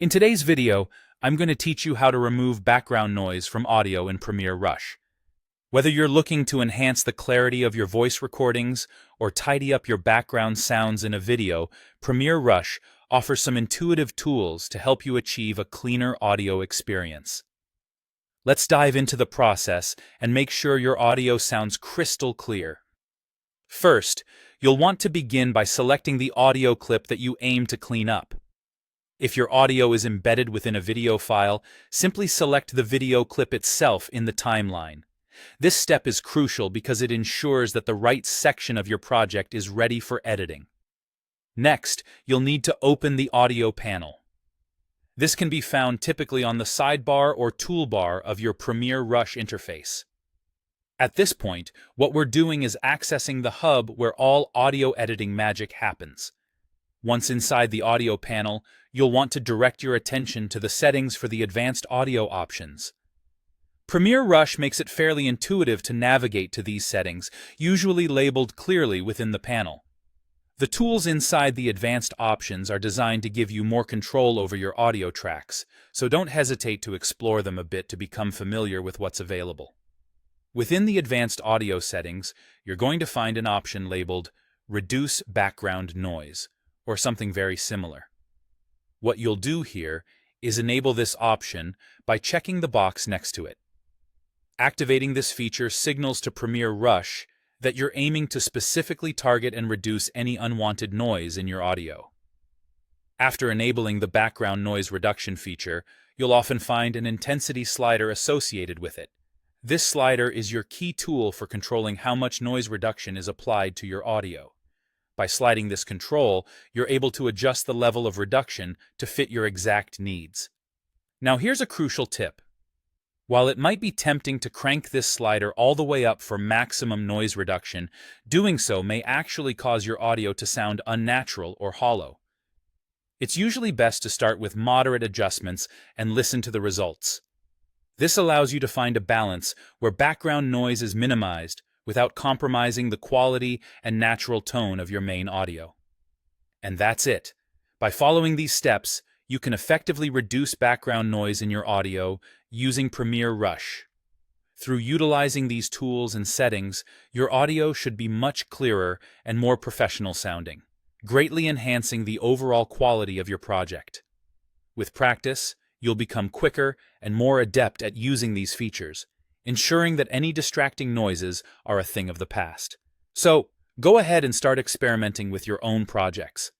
In today's video, I'm going to teach you how to remove background noise from audio in Premiere Rush. Whether you're looking to enhance the clarity of your voice recordings or tidy up your background sounds in a video, Premiere Rush offers some intuitive tools to help you achieve a cleaner audio experience. Let's dive into the process and make sure your audio sounds crystal clear. First, you'll want to begin by selecting the audio clip that you aim to clean up. If your audio is embedded within a video file, simply select the video clip itself in the timeline. This step is crucial because it ensures that the right section of your project is ready for editing. Next, you'll need to open the audio panel. This can be found typically on the sidebar or toolbar of your Premiere Rush interface. At this point, what we're doing is accessing the hub where all audio editing magic happens. Once inside the audio panel, you'll want to direct your attention to the settings for the advanced audio options. Premiere Rush makes it fairly intuitive to navigate to these settings, usually labeled clearly within the panel. The tools inside the advanced options are designed to give you more control over your audio tracks, so don't hesitate to explore them a bit to become familiar with what's available. Within the advanced audio settings, you're going to find an option labeled Reduce Background Noise, or something very similar. What you'll do here is enable this option by checking the box next to it. Activating this feature signals to Premiere Rush that you're aiming to specifically target and reduce any unwanted noise in your audio. After enabling the background noise reduction feature, you'll often find an intensity slider associated with it. This slider is your key tool for controlling how much noise reduction is applied to your audio. By sliding this control, you're able to adjust the level of reduction to fit your exact needs. Now here's a crucial tip. While it might be tempting to crank this slider all the way up for maximum noise reduction, doing so may actually cause your audio to sound unnatural or hollow. It's usually best to start with moderate adjustments and listen to the results. This allows you to find a balance where background noise is minimized without compromising the quality and natural tone of your main audio. And that's it. By following these steps, you can effectively reduce background noise in your audio using Premiere Rush. Through utilizing these tools and settings, your audio should be much clearer and more professional sounding, greatly enhancing the overall quality of your project. With practice, you'll become quicker and more adept at using these features, ensuring that any distracting noises are a thing of the past. So, go ahead and start experimenting with your own projects.